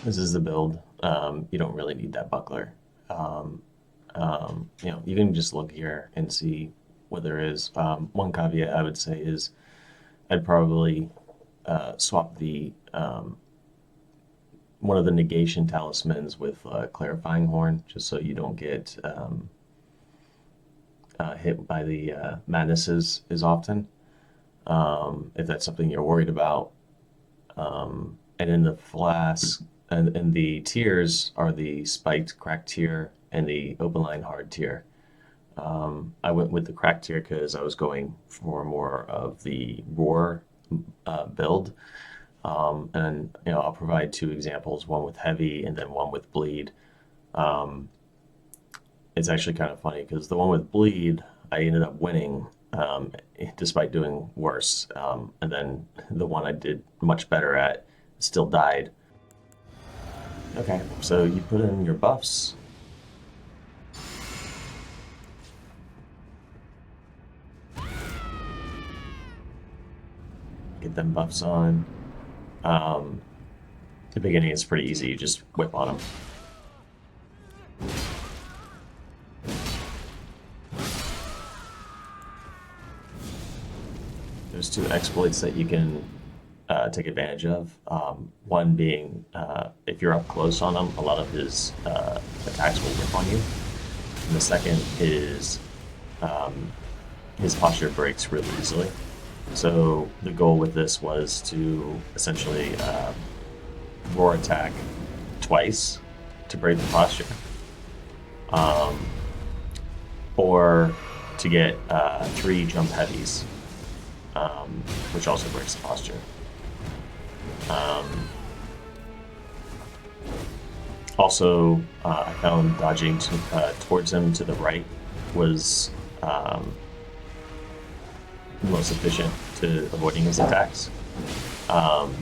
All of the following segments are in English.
this is the build. You don't really need that buckler. You can just look here and see what there is. One caveat I would say is I'd probably swap the one of the negation talismans with Clarifying Horn, just so you don't get hit by the madnesses as often, if that's something you're worried about. And in the flask and the tiers are the spiked cracked tier and the Opaline Hardtear. I went with the cracked tier because I was going for more of the Roar build. And I'll provide two examples, one with heavy and then one with bleed. Um, it's actually kind of funny because the one with bleed, I ended up winning despite doing worse. And then the one I did much better at still died. Okay, so you put in your buffs. Get them buffs on. The beginning is pretty easy. You just whip on them. There's two exploits that you can take advantage of. One being if you're up close on him, a lot of his attacks will whip on you. And the second is his posture breaks really easily. So the goal with this was to essentially roar attack twice to break the posture, um, or to get three jump heavies, which also breaks the posture. Um, Also, I found dodging towards him to the right was most efficient to avoiding his attacks. Um,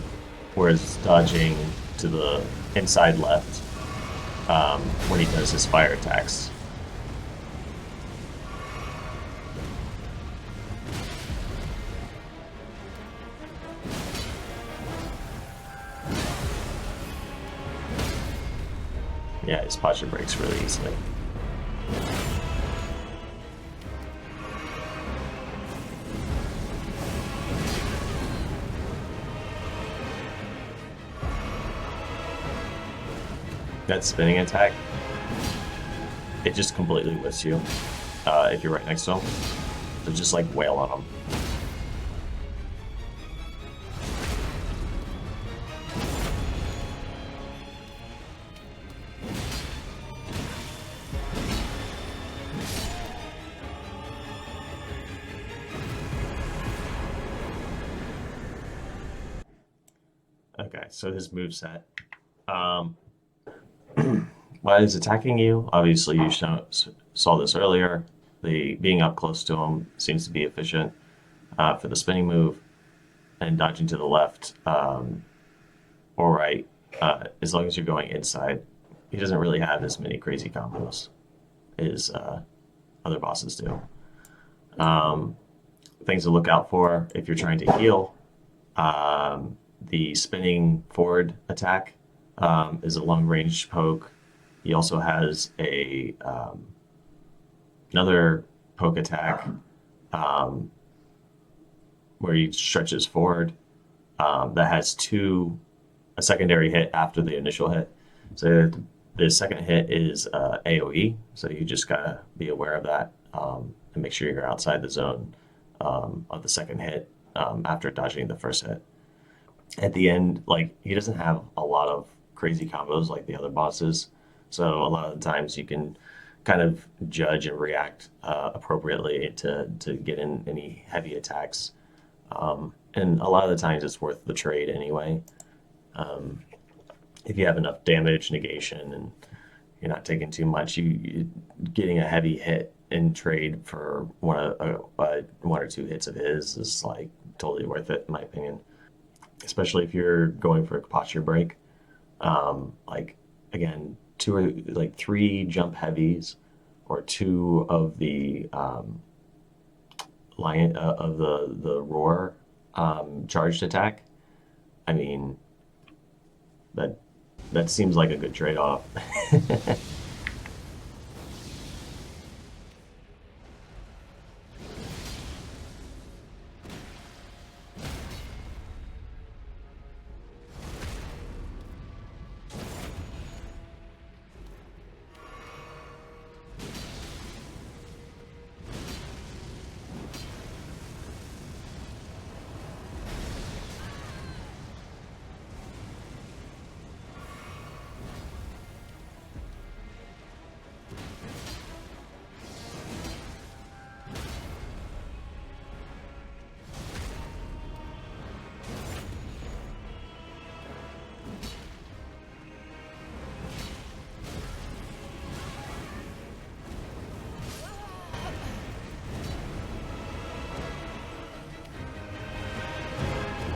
Whereas dodging to the inside left when he does his fire attacks. Yeah, his posture breaks really easily. That spinning attack, it just completely whiffs you if you're right next to him. So just like wail on him. Okay, so his moveset. Um, While he's attacking you, obviously you saw this earlier. The being up close to him seems to be efficient for the spinning move, and dodging to the left or right, as long as you're going inside. He doesn't really have as many crazy combos as other bosses do. Um, Things to look out for if you're trying to heal. The spinning forward attack is a long range poke. He also has a another poke attack um, where he stretches forward that has a secondary hit after the initial hit. So the second hit is AoE, so you just gotta be aware of that and make sure you're outside the zone of the second hit after dodging the first hit. At the end, like he doesn't have a lot of crazy combos like the other bosses, so a lot of the times you can kind of judge and react appropriately to get in any heavy attacks. And a lot of the times it's worth the trade anyway. Um, if you have enough damage, negation, and you're not taking too much, you getting a heavy hit in trade for one or two hits of his is like totally worth it in my opinion. Especially if you're going for a posture break. Like again, three jump heavies, or two of the lion of the roar charged attack. I mean, that that seems like a good trade-off.